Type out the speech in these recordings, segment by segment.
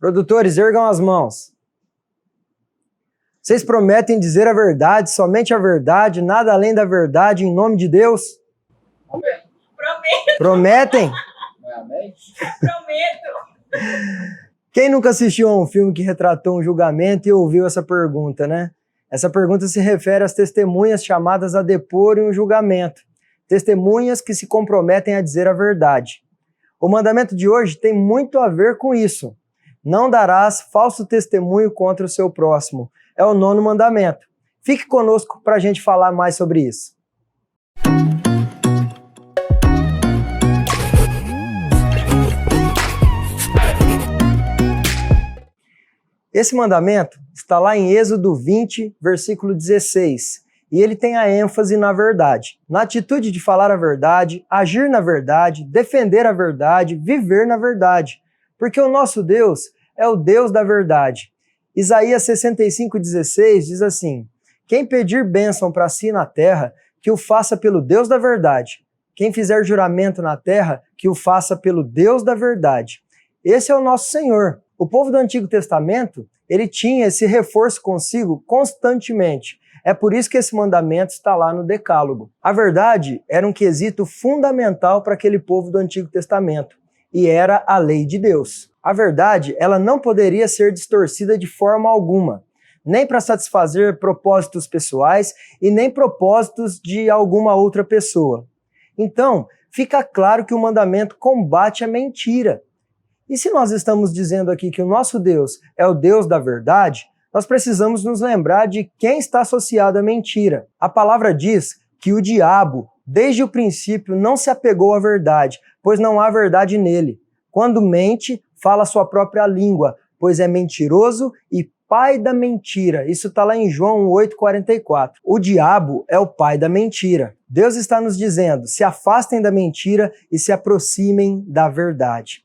Produtores, ergam as mãos. Vocês prometem dizer a verdade, somente a verdade, nada além da verdade, em nome de Deus? Amém. Prometo. Prometem? Amém. Prometo. Quem nunca assistiu a um filme que retratou um julgamento e ouviu essa pergunta, né? Essa pergunta se refere às testemunhas chamadas a depor em um julgamento. Testemunhas que se comprometem a dizer a verdade. O mandamento de hoje tem muito a ver com isso. Não darás falso testemunho contra o seu próximo. É o 9º mandamento. Fique conosco para a gente falar mais sobre isso. Esse mandamento está lá em Êxodo 20, versículo 16. E ele tem a ênfase na verdade. Na atitude de falar a verdade, agir na verdade, defender a verdade, viver na verdade. Porque o nosso Deus é o Deus da verdade. Isaías 65,16 diz assim: quem pedir bênção para si na terra, que o faça pelo Deus da verdade. Quem fizer juramento na terra, que o faça pelo Deus da verdade. Esse é o nosso Senhor. O povo do Antigo Testamento, ele tinha esse reforço consigo constantemente. É por isso que esse mandamento está lá no Decálogo. A verdade era um quesito fundamental para aquele povo do Antigo Testamento, e era a lei de Deus. A verdade, ela não poderia ser distorcida de forma alguma, nem para satisfazer propósitos pessoais e nem propósitos de alguma outra pessoa. Então, fica claro que o mandamento combate a mentira. E se nós estamos dizendo aqui que o nosso Deus é o Deus da verdade, nós precisamos nos lembrar de quem está associado à mentira. A palavra diz que o diabo, desde o princípio, não se apegou à verdade, pois não há verdade nele. Quando mente, fala a sua própria língua, pois é mentiroso e pai da mentira. Isso está lá em João 8,44. O diabo é o pai da mentira. Deus está nos dizendo, se afastem da mentira e se aproximem da verdade.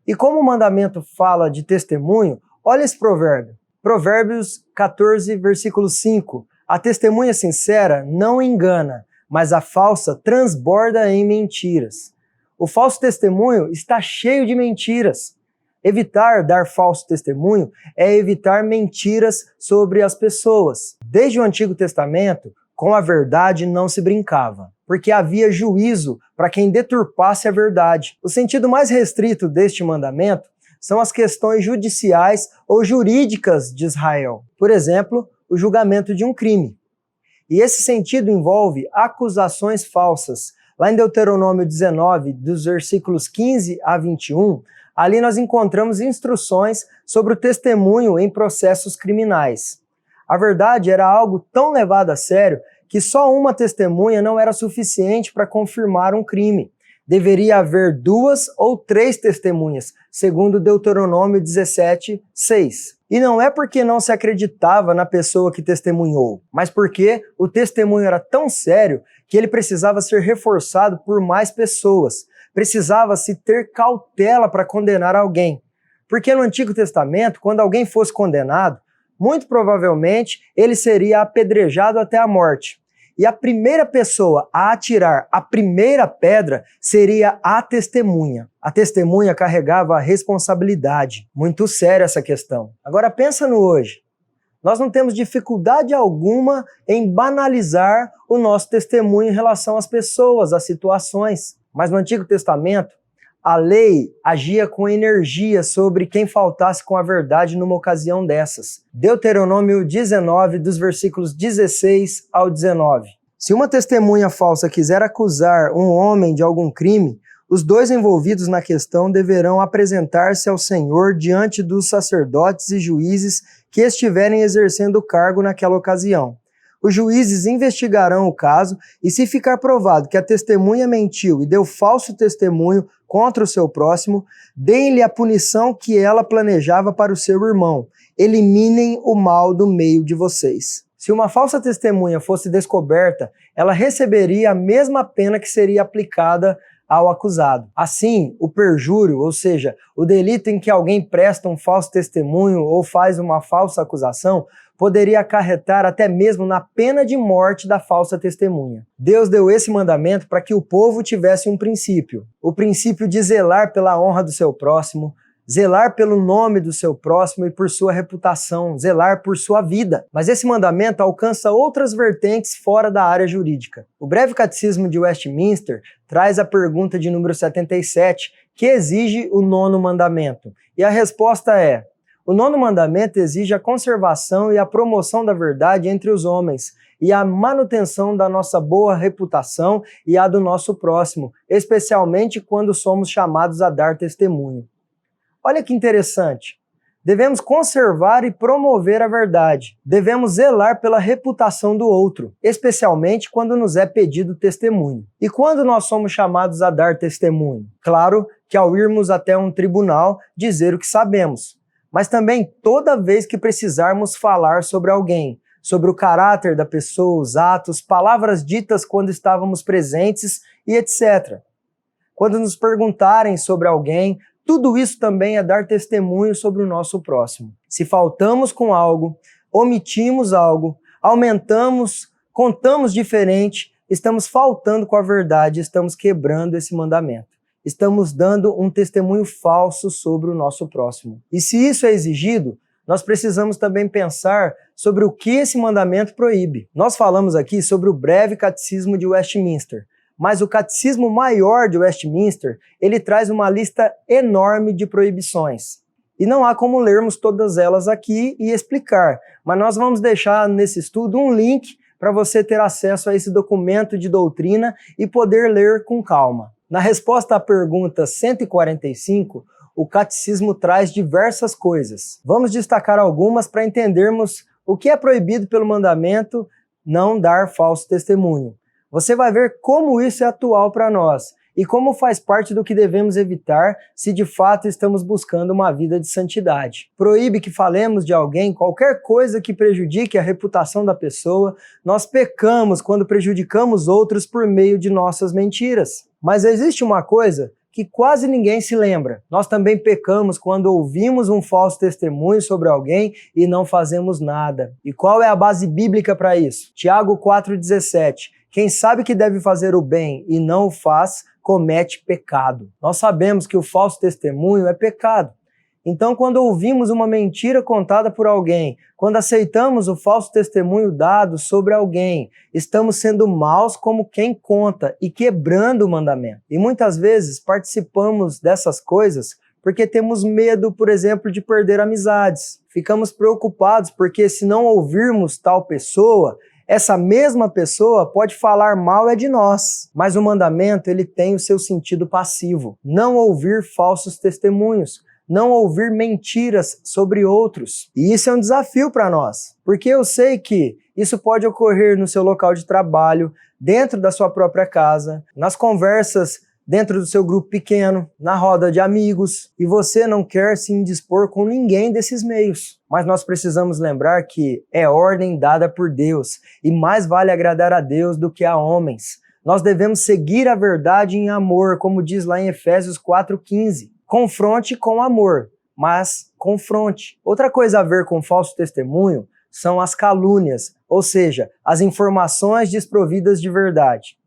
E como o mandamento fala de testemunho, olha esse provérbio. Provérbios 14, versículo 5. A testemunha sincera não engana, mas a falsa transborda em mentiras. O falso testemunho está cheio de mentiras. Evitar dar falso testemunho é evitar mentiras sobre as pessoas. Desde o Antigo Testamento, com a verdade não se brincava, porque havia juízo para quem deturpasse a verdade. O sentido mais restrito deste mandamento são as questões judiciais ou jurídicas de Israel. Por exemplo, o julgamento de um crime. E esse sentido envolve acusações falsas. Lá em Deuteronômio 19, dos versículos 15 a 21, ali nós encontramos instruções sobre o testemunho em processos criminais. A verdade era algo tão levado a sério que só uma testemunha não era suficiente para confirmar um crime. Deveria haver 2 ou 3 testemunhas, segundo Deuteronômio 17, 6. E não é porque não se acreditava na pessoa que testemunhou, mas porque o testemunho era tão sério que ele precisava ser reforçado por mais pessoas. Precisava-se ter cautela para condenar alguém. Porque no Antigo Testamento, quando alguém fosse condenado, muito provavelmente ele seria apedrejado até a morte. E a primeira pessoa a atirar a primeira pedra seria a testemunha. A testemunha carregava a responsabilidade. Muito séria essa questão. Agora pensa no hoje. Nós não temos dificuldade alguma em banalizar o nosso testemunho em relação às pessoas, às situações. Mas no Antigo Testamento, a lei agia com energia sobre quem faltasse com a verdade numa ocasião dessas. Deuteronômio 19, dos versículos 16 ao 19. Se uma testemunha falsa quiser acusar um homem de algum crime, os 2 envolvidos na questão deverão apresentar-se ao Senhor diante dos sacerdotes e juízes que estiverem exercendo o cargo naquela ocasião. Os juízes investigarão o caso e, se ficar provado que a testemunha mentiu e deu falso testemunho contra o seu próximo, deem-lhe a punição que ela planejava para o seu irmão. Eliminem o mal do meio de vocês. Se uma falsa testemunha fosse descoberta, ela receberia a mesma pena que seria aplicada ao acusado. Assim, o perjúrio, ou seja, o delito em que alguém presta um falso testemunho ou faz uma falsa acusação, poderia acarretar até mesmo na pena de morte da falsa testemunha. Deus deu esse mandamento para que o povo tivesse um princípio. O princípio de zelar pela honra do seu próximo, zelar pelo nome do seu próximo e por sua reputação, zelar por sua vida. Mas esse mandamento alcança outras vertentes fora da área jurídica. O Breve Catecismo de Westminster traz a pergunta de número 77, que exige o nono mandamento. E a resposta é: o nono mandamento exige a conservação e a promoção da verdade entre os homens e a manutenção da nossa boa reputação e a do nosso próximo, especialmente quando somos chamados a dar testemunho. Olha que interessante. Devemos conservar e promover a verdade. Devemos zelar pela reputação do outro, especialmente quando nos é pedido testemunho. E quando nós somos chamados a dar testemunho? Claro que ao irmos até um tribunal dizer o que sabemos, mas também toda vez que precisarmos falar sobre alguém, sobre o caráter da pessoa, os atos, palavras ditas quando estávamos presentes e etc. Quando nos perguntarem sobre alguém, tudo isso também é dar testemunho sobre o nosso próximo. Se faltamos com algo, omitimos algo, aumentamos, contamos diferente, estamos faltando com a verdade, estamos quebrando esse mandamento. Estamos dando um testemunho falso sobre o nosso próximo. E se isso é exigido, nós precisamos também pensar sobre o que esse mandamento proíbe. Nós falamos aqui sobre o Breve Catecismo de Westminster, mas o Catecismo Maior de Westminster, ele traz uma lista enorme de proibições. E não há como lermos todas elas aqui e explicar, mas nós vamos deixar nesse estudo um link para você ter acesso a esse documento de doutrina e poder ler com calma. Na resposta à pergunta 145, o Catecismo traz diversas coisas. Vamos destacar algumas para entendermos o que é proibido pelo mandamento não dar falso testemunho. Você vai ver como isso é atual para nós e como faz parte do que devemos evitar se de fato estamos buscando uma vida de santidade. Proíbe que falemos de alguém qualquer coisa que prejudique a reputação da pessoa. Nós pecamos quando prejudicamos outros por meio de nossas mentiras. Mas existe uma coisa que quase ninguém se lembra. Nós também pecamos quando ouvimos um falso testemunho sobre alguém e não fazemos nada. E qual é a base bíblica para isso? Tiago 4,17. Quem sabe que deve fazer o bem e não o faz, comete pecado. Nós sabemos que o falso testemunho é pecado. Então, quando ouvimos uma mentira contada por alguém, quando aceitamos o falso testemunho dado sobre alguém, estamos sendo maus como quem conta e quebrando o mandamento. E muitas vezes participamos dessas coisas porque temos medo, por exemplo, de perder amizades. Ficamos preocupados porque se não ouvirmos tal pessoa, essa mesma pessoa pode falar mal de nós. Mas o mandamento ele tem o seu sentido passivo. Não ouvir falsos testemunhos. Não ouvir mentiras sobre outros. E isso é um desafio para nós, porque eu sei que isso pode ocorrer no seu local de trabalho, dentro da sua própria casa, nas conversas dentro do seu grupo pequeno, na roda de amigos, e você não quer se indispor com ninguém desses meios. Mas nós precisamos lembrar que é ordem dada por Deus, e mais vale agradar a Deus do que a homens. Nós devemos seguir a verdade em amor, como diz lá em Efésios 4,15. Confronte com amor, mas confronte. Outra coisa a ver com falso testemunho são as calúnias, ou seja, as informações desprovidas de verdade.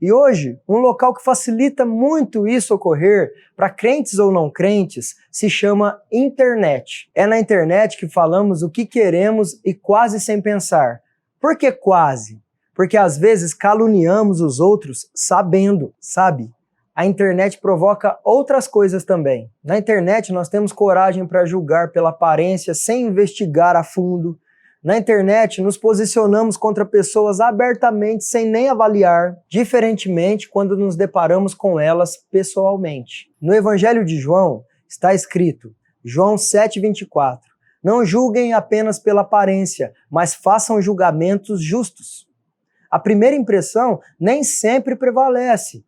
E hoje, um local que facilita muito isso ocorrer, para crentes ou não crentes, se chama internet. É na internet que falamos o que queremos e quase sem pensar. Por que quase? Porque às vezes caluniamos os outros sabendo, sabe? A internet provoca outras coisas também. Na internet nós temos coragem para julgar pela aparência sem investigar a fundo. Na internet nos posicionamos contra pessoas abertamente sem nem avaliar, diferentemente quando nos deparamos com elas pessoalmente. No Evangelho de João está escrito, João 7,24, não julguem apenas pela aparência, mas façam julgamentos justos. A primeira impressão nem sempre prevalece.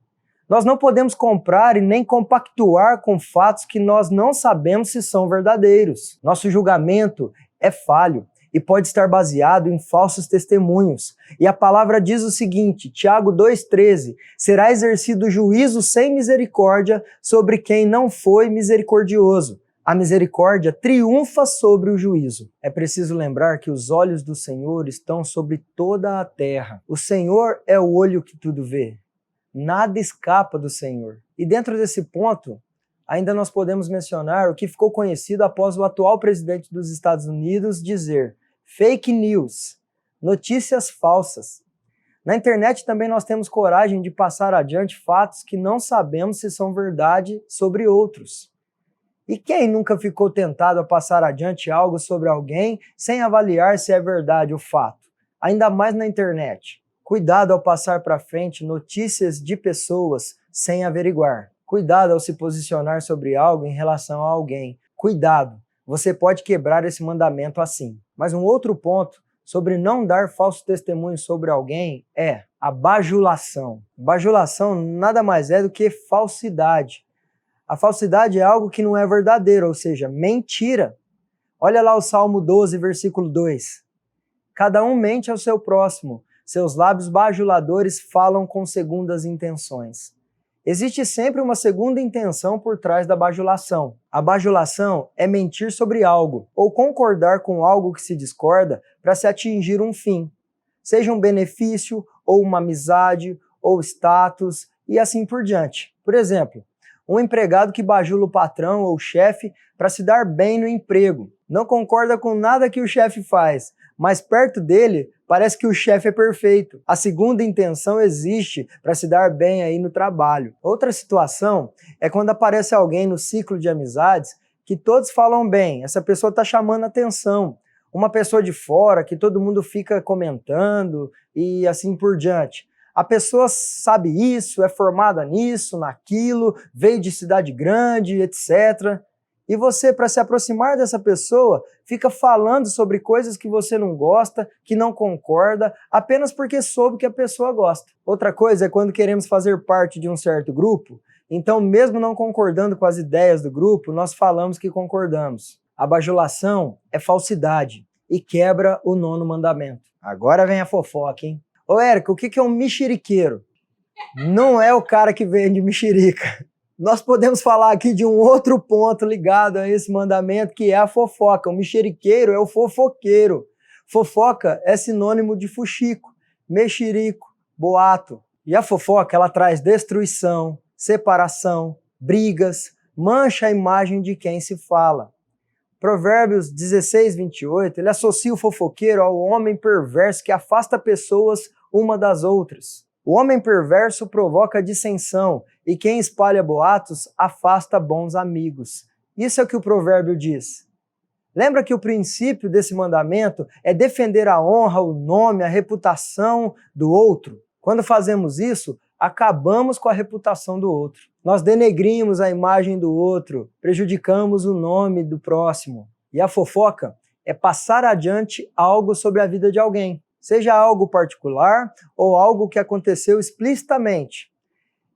Nós não podemos comprar e nem compactuar com fatos que nós não sabemos se são verdadeiros. Nosso julgamento é falho e pode estar baseado em falsos testemunhos. E a palavra diz o seguinte, Tiago 2,13, será exercido juízo sem misericórdia sobre quem não foi misericordioso. A misericórdia triunfa sobre o juízo. É preciso lembrar que os olhos do Senhor estão sobre toda a terra. O Senhor é o olho que tudo vê. Nada escapa do Senhor. E dentro desse ponto, Ainda nós podemos mencionar o que ficou conhecido após o atual presidente dos Estados Unidos dizer fake news, notícias falsas. Na internet também nós temos coragem de passar adiante fatos que não sabemos se são verdade sobre outros. E quem nunca ficou tentado a passar adiante algo sobre alguém sem avaliar se é verdade o fato? Ainda mais na internet. Cuidado ao passar para frente notícias de pessoas sem averiguar. Cuidado ao se posicionar sobre algo em relação a alguém. Cuidado, você pode quebrar esse mandamento assim. Mas um outro ponto sobre não dar falso testemunho sobre alguém é a bajulação. Bajulação nada mais é do que falsidade. A falsidade é algo que não é verdadeiro, ou seja, mentira. Olha lá o Salmo 12, versículo 2. Cada um mente ao seu próximo. Seus lábios bajuladores falam com segundas intenções. Existe sempre uma segunda intenção por trás da bajulação. A bajulação é mentir sobre algo, ou concordar com algo que se discorda para se atingir um fim. Seja um benefício, ou uma amizade, ou status, e assim por diante. Por exemplo, um empregado que bajula o patrão ou o chefe para se dar bem no emprego. Não concorda com nada que o chefe faz, mas perto dele parece que o chefe é perfeito. A segunda intenção existe para se dar bem aí no trabalho. Outra situação é quando aparece alguém no ciclo de amizades que todos falam bem, essa pessoa está chamando atenção. Uma pessoa de fora que todo mundo fica comentando e assim por diante. A pessoa sabe isso, é formada nisso, naquilo, veio de cidade grande, etc. E você, para se aproximar dessa pessoa, fica falando sobre coisas que você não gosta, que não concorda, apenas porque soube que a pessoa gosta. Outra coisa é quando queremos fazer parte de um certo grupo, então mesmo não concordando com as ideias do grupo, nós falamos que concordamos. A bajulação é falsidade e quebra o 9º mandamento. Agora vem a fofoca, hein? Ô Érico, o que é um mexeriqueiro? Não é o cara que vende mexerica. Nós podemos falar aqui de um outro ponto ligado a esse mandamento, que é a fofoca. O mexeriqueiro é o fofoqueiro. Fofoca é sinônimo de fuxico, mexerico, boato. E a fofoca, ela traz destruição, separação, brigas, mancha a imagem de quem se fala. Provérbios 16, 28, ele associa o fofoqueiro ao homem perverso que afasta pessoas uma das outras. O homem perverso provoca dissensão e quem espalha boatos afasta bons amigos. Isso é o que o provérbio diz. Lembra que o princípio desse mandamento é defender a honra, o nome, a reputação do outro? Quando fazemos isso, acabamos com a reputação do outro. Nós denegrimos a imagem do outro, prejudicamos o nome do próximo. E a fofoca é passar adiante algo sobre a vida de alguém, seja algo particular ou algo que aconteceu explicitamente.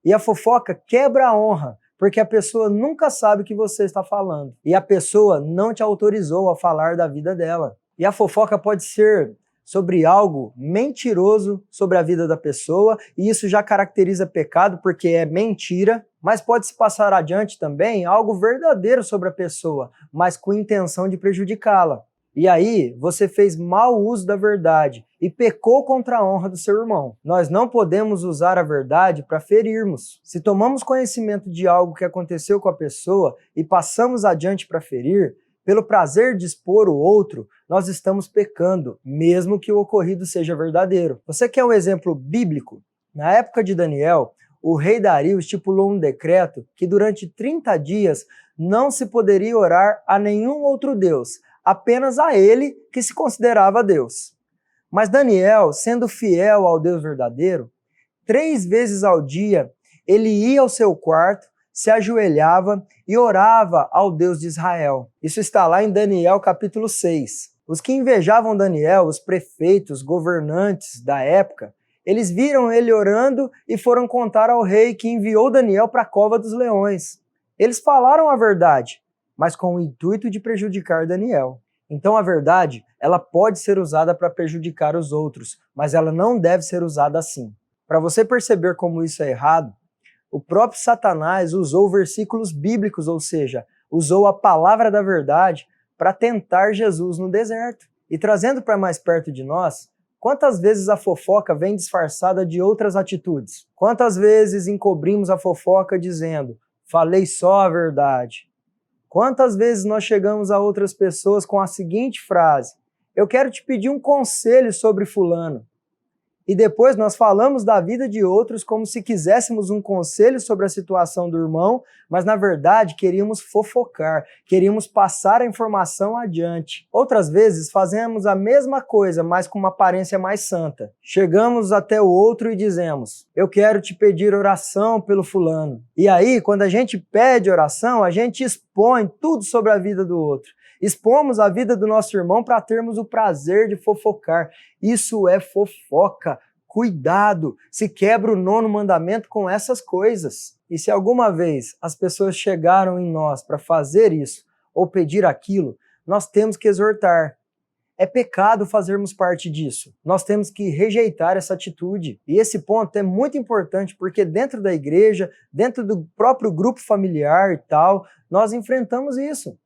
E a fofoca quebra a honra, porque a pessoa nunca sabe o que você está falando. E a pessoa não te autorizou a falar da vida dela. E a fofoca pode ser sobre algo mentiroso sobre a vida da pessoa, e isso já caracteriza pecado porque é mentira, mas pode se passar adiante também algo verdadeiro sobre a pessoa, mas com intenção de prejudicá-la. E aí, você fez mau uso da verdade e pecou contra a honra do seu irmão. Nós não podemos usar a verdade para ferirmos. Se tomamos conhecimento de algo que aconteceu com a pessoa e passamos adiante para ferir, pelo prazer de expor o outro, nós estamos pecando, mesmo que o ocorrido seja verdadeiro. Você quer um exemplo bíblico? Na época de Daniel, o rei Dario estipulou um decreto que durante 30 dias não se poderia orar a nenhum outro Deus, apenas a ele que se considerava Deus. Mas Daniel, sendo fiel ao Deus verdadeiro, 3 vezes ao dia ele ia ao seu quarto, se ajoelhava e orava ao Deus de Israel. Isso está lá em Daniel capítulo 6. Os que invejavam Daniel, os prefeitos, governantes da época, eles viram ele orando e foram contar ao rei que enviou Daniel para a cova dos leões. Eles falaram a verdade, mas com o intuito de prejudicar Daniel. Então a verdade, ela pode ser usada para prejudicar os outros, mas ela não deve ser usada assim. Para você perceber como isso é errado, o próprio Satanás usou versículos bíblicos, ou seja, usou a palavra da verdade para tentar Jesus no deserto. E trazendo para mais perto de nós, quantas vezes a fofoca vem disfarçada de outras atitudes? Quantas vezes encobrimos a fofoca dizendo, falei só a verdade. Quantas vezes nós chegamos a outras pessoas com a seguinte frase: eu quero te pedir um conselho sobre fulano. E depois nós falamos da vida de outros como se quiséssemos um conselho sobre a situação do irmão, mas na verdade queríamos fofocar, queríamos passar a informação adiante. Outras vezes fazemos a mesma coisa, mas com uma aparência mais santa. Chegamos até o outro e dizemos: eu quero te pedir oração pelo fulano. E aí, quando a gente pede oração, a gente expõe tudo sobre a vida do outro. Expomos a vida do nosso irmão para termos o prazer de fofocar. Isso é fofoca. Cuidado, se quebra o 9º mandamento com essas coisas. E se alguma vez as pessoas chegaram em nós para fazer isso ou pedir aquilo, nós temos que exortar. É pecado fazermos parte disso. Nós temos que rejeitar essa atitude. E esse ponto é muito importante porque dentro da igreja, dentro do próprio grupo familiar e tal, nós enfrentamos isso.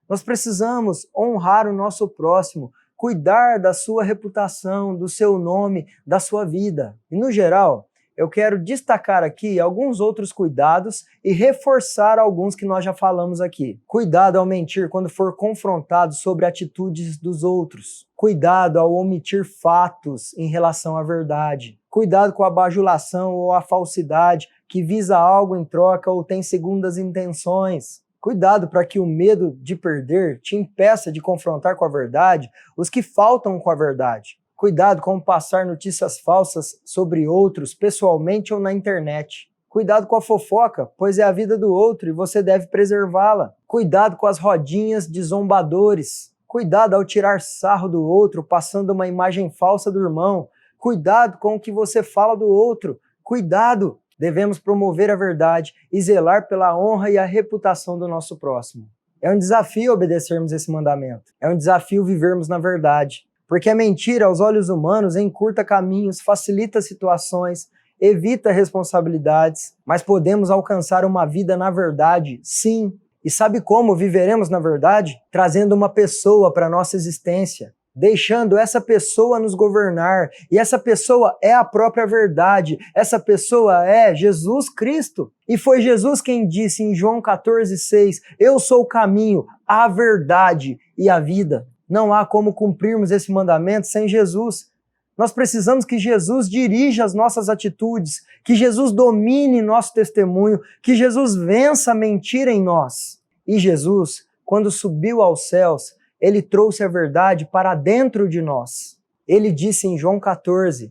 Nós precisamos honrar o nosso próximo, cuidar da sua reputação, do seu nome, da sua vida. E no geral, eu quero destacar aqui alguns outros cuidados e reforçar alguns que nós já falamos aqui. Cuidado ao mentir quando for confrontado sobre atitudes dos outros. Cuidado ao omitir fatos em relação à verdade. Cuidado com a bajulação ou a falsidade que visa algo em troca ou tem segundas intenções. Cuidado para que o medo de perder te impeça de confrontar com a verdade os que faltam com a verdade. Cuidado com passar notícias falsas sobre outros pessoalmente ou na internet. Cuidado com a fofoca, pois é a vida do outro e você deve preservá-la. Cuidado com as rodinhas de zombadores. Cuidado ao tirar sarro do outro passando uma imagem falsa do irmão. Cuidado com o que você fala do outro. Cuidado! Devemos promover a verdade e zelar pela honra e a reputação do nosso próximo. É um desafio obedecermos esse mandamento. É um desafio vivermos na verdade. Porque a mentira, aos olhos humanos, encurta caminhos, facilita situações, evita responsabilidades, mas podemos alcançar uma vida na verdade, sim. E sabe como viveremos na verdade? Trazendo uma pessoa para a nossa existência. Deixando essa pessoa nos governar, e essa pessoa é a própria verdade, essa pessoa é Jesus Cristo. E foi Jesus quem disse em João 14,6, eu sou o caminho, a verdade e a vida. Não há como cumprirmos esse mandamento sem Jesus. Nós precisamos que Jesus dirija as nossas atitudes, que Jesus domine nosso testemunho, que Jesus vença a mentira em nós. E Jesus, quando subiu aos céus, Ele trouxe a verdade para dentro de nós. Ele disse em João 14,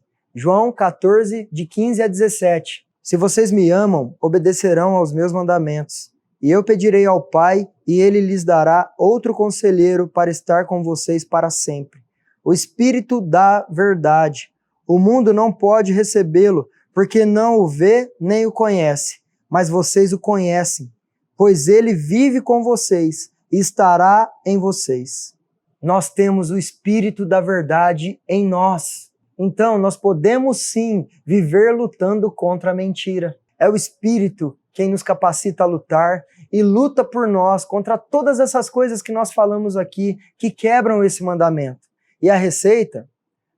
de 15 a 17, se vocês me amam, obedecerão aos meus mandamentos. E eu pedirei ao Pai, e Ele lhes dará outro conselheiro para estar com vocês para sempre. O Espírito da verdade. O mundo não pode recebê-lo, porque não o vê nem o conhece. Mas vocês o conhecem, pois Ele vive com vocês e estará em vocês. Nós temos o Espírito da verdade em nós. Então, nós podemos sim viver lutando contra a mentira. É o Espírito quem nos capacita a lutar e luta por nós contra todas essas coisas que nós falamos aqui, que quebram esse mandamento. E a receita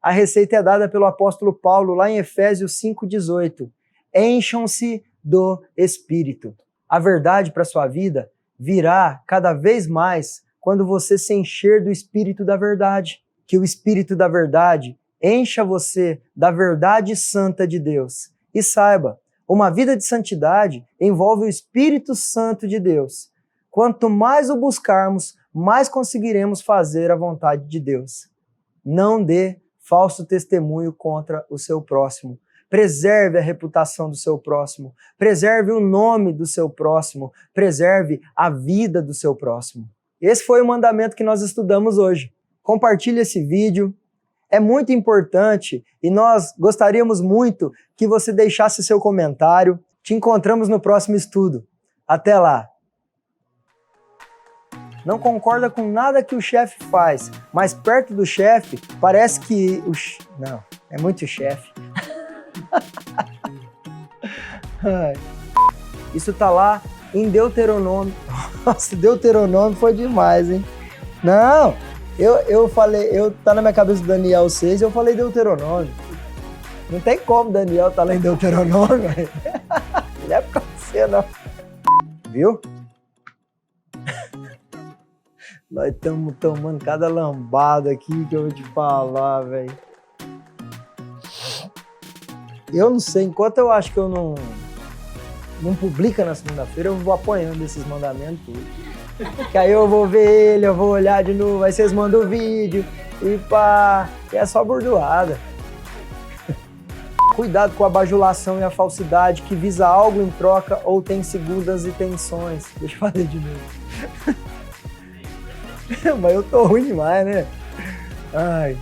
é dada pelo apóstolo Paulo lá em Efésios 5,18. Encham-se do Espírito. A verdade para a sua vida virá cada vez mais quando você se encher do Espírito da verdade. Que o Espírito da verdade encha você da verdade santa de Deus. E saiba, uma vida de santidade envolve o Espírito Santo de Deus. Quanto mais o buscarmos, mais conseguiremos fazer a vontade de Deus. Não dê falso testemunho contra o seu próximo. Preserve a reputação do seu próximo. Preserve o nome do seu próximo. Preserve a vida do seu próximo. Esse foi o mandamento que nós estudamos hoje. Compartilhe esse vídeo. É muito importante e nós gostaríamos muito que você deixasse seu comentário. Te encontramos no próximo estudo. Até lá! Não concorda com nada que o chefe faz, mas perto do chefe parece que não, é muito chefe. Isso tá lá em Deuteronômio. Nossa, Deuteronômio foi demais, hein? Não, eu falei, tá na minha cabeça Daniel 6, eu falei Deuteronômio. Não tem como Daniel tá lá em Deuteronômio. Não é pra você, não. Viu? Nós estamos tomando cada lambada aqui que eu vou te falar, velho. Eu não sei, enquanto eu acho que eu não publica na segunda-feira, eu vou apanhando esses mandamentos tudo. Que aí eu vou ver ele, eu vou olhar de novo, aí vocês mandam o vídeo e pá, e é só burdoada. Cuidado com a bajulação e a falsidade que visa algo em troca ou tem segundas intenções. Deixa eu fazer de novo. Mas eu tô ruim demais, né? Ai.